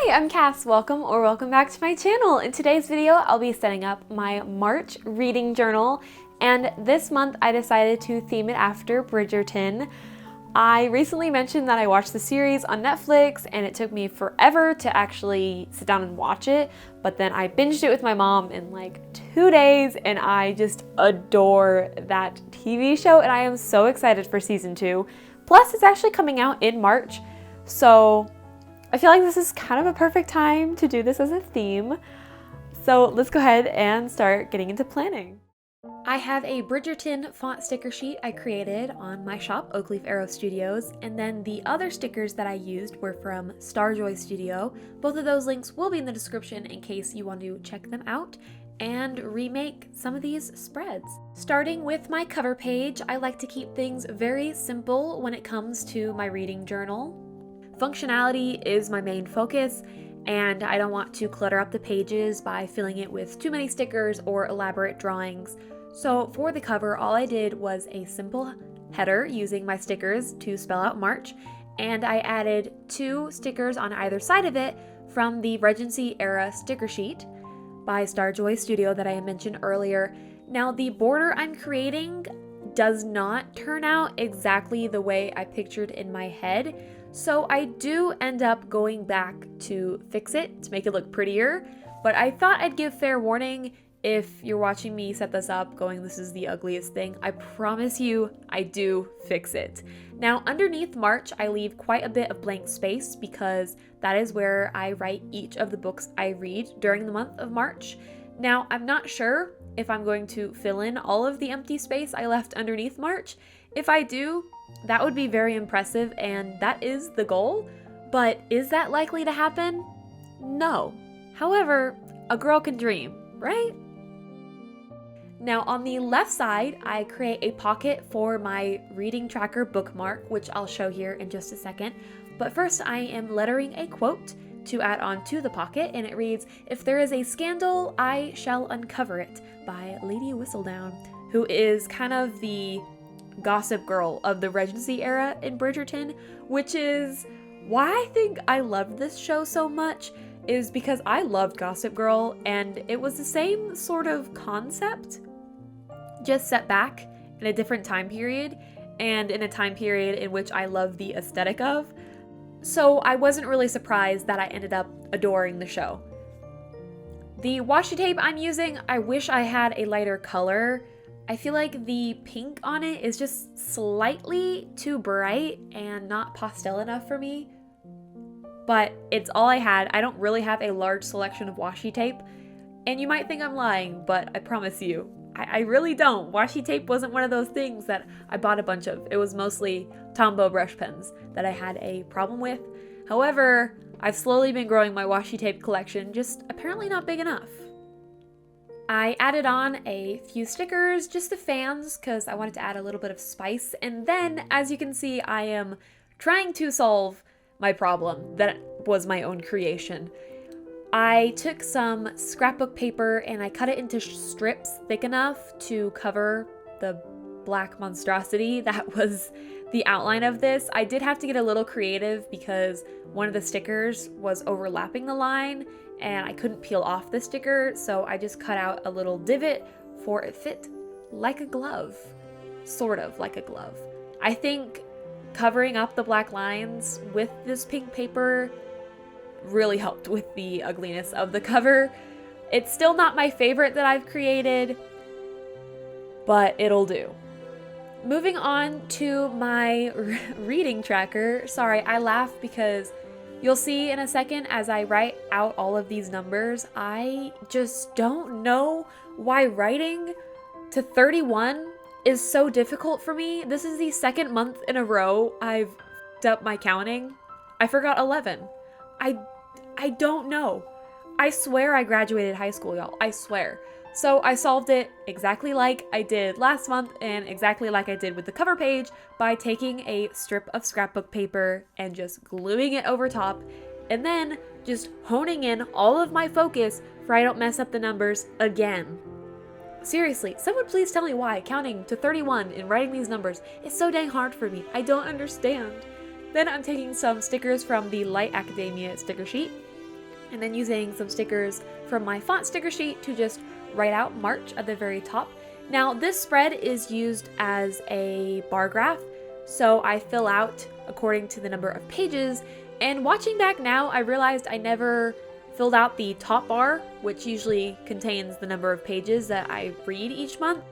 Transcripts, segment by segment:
Hi, I'm Cass. Welcome back to my channel. In today's video, I'll be setting up my March reading journal, and this month I decided to theme it after Bridgerton. I recently mentioned that I watched the series on Netflix and it took me forever to actually sit down and watch it, but then I binged it with my mom in like 2 days and I just adore that TV show and I am so excited for season 2. Plus, it's actually coming out in March, so I feel like this is kind of a perfect time to do this as a theme. So let's go ahead and start getting into planning. I have a Bridgerton font sticker sheet I created on my shop, Oakleaf Arrow Studios, and then the other stickers that I used were from Starjoy Studio. Both of those links will be in the description in case you want to check them out and remake some of these spreads. Starting with my cover page, I like to keep things very simple when it comes to my reading journal. Functionality is my main focus, and I don't want to clutter up the pages by filling it with too many stickers or elaborate drawings. So for the cover, all I did was a simple header using my stickers to spell out March, and I added 2 stickers on either side of it from the Regency era sticker sheet by Starjoy Studio that I mentioned earlier. Now the border I'm creating does not turn out exactly the way I pictured in my head, so I do end up going back to fix it to make it look prettier, but I thought I'd give fair warning if you're watching me set this up going, this is the ugliest thing. I promise you, I do fix it. Now, underneath March, I leave quite a bit of blank space because that is where I write each of the books I read during the month of March. Now, I'm not sure if I'm going to fill in all of the empty space I left underneath March. If I do, that would be very impressive, and that is the goal. But is that likely to happen? No. However, a girl can dream, right? Now on the left side, I create a pocket for my reading tracker bookmark, which I'll show here in just a second. But first I am lettering a quote to add on to the pocket, and it reads, "If there is a scandal, I shall uncover it," by Lady Whistledown, who is kind of the gossip girl of the Regency era in Bridgerton, which is why I think I loved this show so much, is because I loved Gossip Girl and it was the same sort of concept, just set back in a different time period and in a time period in which I love the aesthetic of. So I wasn't really surprised that I ended up adoring the show. The washi tape I'm using, I wish I had a lighter color. I feel like the pink on it is just slightly too bright and not pastel enough for me. But it's all I had. I don't really have a large selection of washi tape. And you might think I'm lying, but I promise you, I really don't. Washi tape wasn't one of those things that I bought a bunch of. It was mostly Tombow brush pens that I had a problem with. However, I've slowly been growing my washi tape collection, just apparently not big enough. I added on a few stickers, just the fans, because I wanted to add a little bit of spice. And then, as you can see, I am trying to solve my problem that was my own creation. I took some scrapbook paper and I cut it into strips thick enough to cover the black monstrosity that was the outline of this. I did have to get a little creative because one of the stickers was overlapping the line and I couldn't peel off the sticker, so I just cut out a little divot for it fit like a glove. Sort of like a glove. I think covering up the black lines with this pink paper really helped with the ugliness of the cover. It's still not my favorite that I've created, but it'll do. Moving on to my reading tracker. Sorry, I laugh because you'll see in a second as I write out all of these numbers, I just don't know why writing to 31 is so difficult for me. This is the second month in a row I've f***ed up my counting. I forgot 11. I don't know. I swear I graduated high school, y'all. I swear. So I solved it exactly like I did last month and exactly like I did with the cover page by taking a strip of scrapbook paper and just gluing it over top and then just honing in all of my focus for I don't mess up the numbers again. Seriously, someone please tell me why counting to 31 and writing these numbers is so dang hard for me. I don't understand. Then I'm taking some stickers from the Light Academia sticker sheet and then using some stickers from my font sticker sheet to just write out March at the very top. Now this spread is used as a bar graph, so I fill out according to the number of pages, and watching back now I realized I never filled out the top bar, which usually contains the number of pages that I read each month.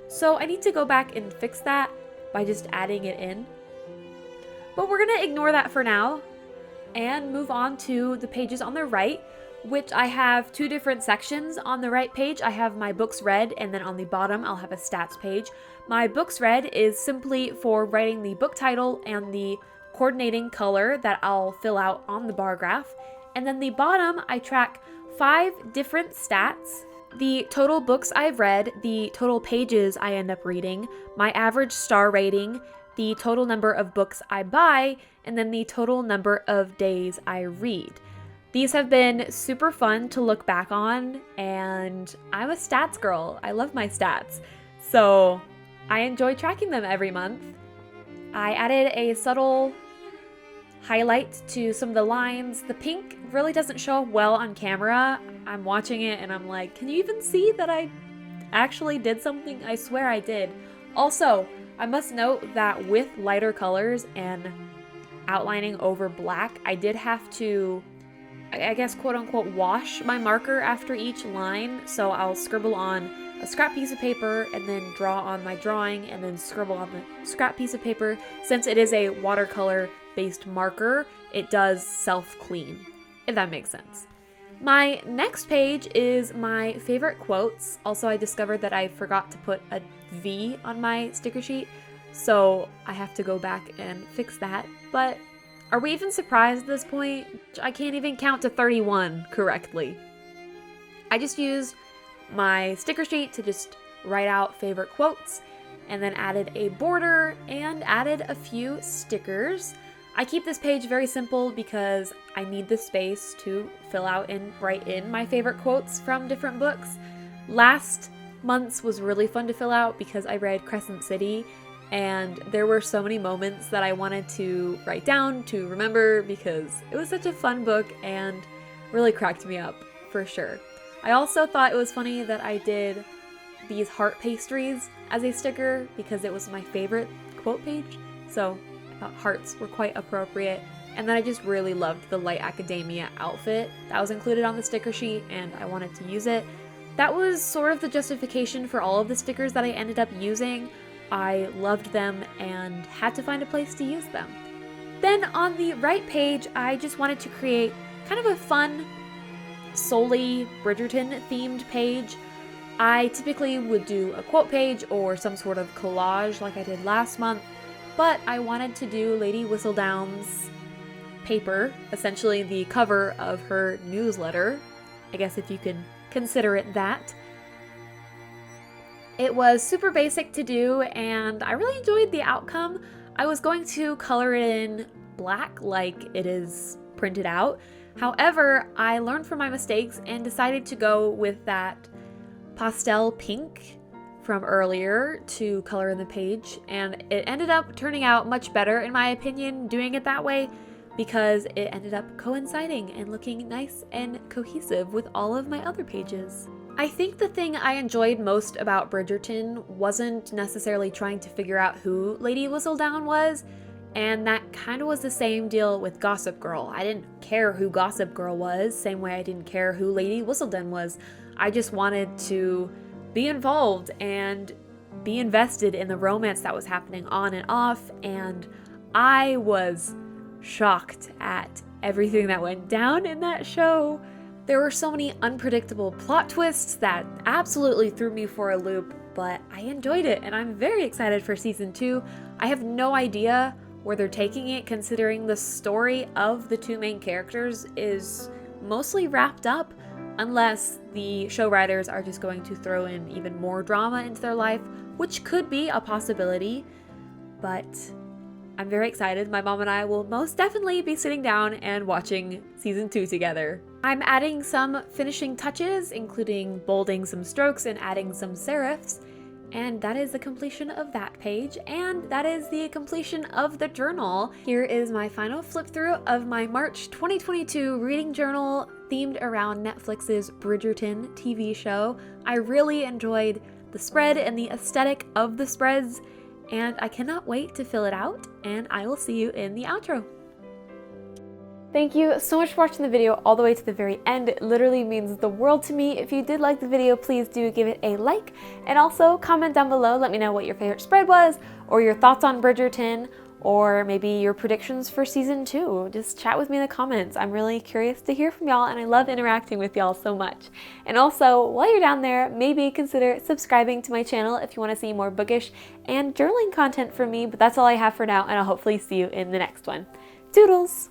So I need to go back and fix that by just adding it in. But we're gonna ignore that for now and move on to the pages on the right, which I have two different sections. On the right page, I have my books read, and then on the bottom, I'll have a stats page. My books read is simply for writing the book title and the coordinating color that I'll fill out on the bar graph. And then the bottom, I track 5 different stats: the total books I've read, the total pages I end up reading, my average star rating, the total number of books I buy, and then the total number of days I read. These have been super fun to look back on, and I'm a stats girl. I love my stats, so I enjoy tracking them every month. I added a subtle highlight to some of the lines. The pink really doesn't show up well on camera. I'm watching it and I'm like, can you even see that I actually did something? I swear I did. Also, I must note that with lighter colors and outlining over black, I did have to, I guess, quote unquote, wash my marker after each line. So I'll scribble on a scrap piece of paper and then draw on my drawing and then scribble on the scrap piece of paper. Since it is a watercolor based marker, it does self-clean, if that makes sense. My next page is my favorite quotes. Also, I discovered that I forgot to put a V on my sticker sheet, so I have to go back and fix that. But are we even surprised at this point? I can't even count to 31 correctly. I just used my sticker sheet to just write out favorite quotes, and then added a border and added a few stickers. I keep this page very simple because I need the space to fill out and write in my favorite quotes from different books. Last month's was really fun to fill out because I read Crescent City, and there were so many moments that I wanted to write down to remember because it was such a fun book and really cracked me up for sure. I also thought it was funny that I did these heart pastries as a sticker because it was my favorite quote page, so I thought hearts were quite appropriate. And then I just really loved the light academia outfit that was included on the sticker sheet, and I wanted to use it. That was sort of the justification for all of the stickers that I ended up using. I loved them and had to find a place to use them. Then on the right page, I just wanted to create kind of a fun, solely Bridgerton themed page. I typically would do a quote page or some sort of collage like I did last month, but I wanted to do Lady Whistledown's paper, essentially the cover of her newsletter, I guess if you could consider it that. It was super basic to do, and I really enjoyed the outcome. I was going to color it in black like it is printed out. However, I learned from my mistakes and decided to go with that pastel pink from earlier to color in the page, and it ended up turning out much better in my opinion doing it that way because it ended up coinciding and looking nice and cohesive with all of my other pages. I think the thing I enjoyed most about Bridgerton wasn't necessarily trying to figure out who Lady Whistledown was, and that kind of was the same deal with Gossip Girl. I didn't care who Gossip Girl was, same way I didn't care who Lady Whistledown was. I just wanted to be involved and be invested in the romance that was happening on and off, and I was shocked at everything that went down in that show. There were so many unpredictable plot twists that absolutely threw me for a loop, but I enjoyed it and I'm very excited for season 2. I have no idea where they're taking it considering the story of the two main characters is mostly wrapped up, unless the show writers are just going to throw in even more drama into their life, which could be a possibility, but I'm very excited. My mom and I will most definitely be sitting down and watching season 2 together. I'm adding some finishing touches, including bolding some strokes and adding some serifs, And that is the completion of that page, and that is the completion of the journal. Here is my final flip through of my March 2022 reading journal themed around Netflix's Bridgerton TV show. I really enjoyed the spread and the aesthetic of the spreads, and I cannot wait to fill it out, and I will see you in the outro. Thank you so much for watching the video all the way to the very end. It literally means the world to me. If you did like the video, please do give it a like, and also comment down below. Let me know what your favorite spread was, or your thoughts on Bridgerton, or maybe your predictions for season 2. Just chat with me in the comments. I'm really curious to hear from y'all, and I love interacting with y'all so much. And also, while you're down there, maybe consider subscribing to my channel if you want to see more bookish and journaling content from me. But that's all I have for now, and I'll hopefully see you in the next one. Doodles!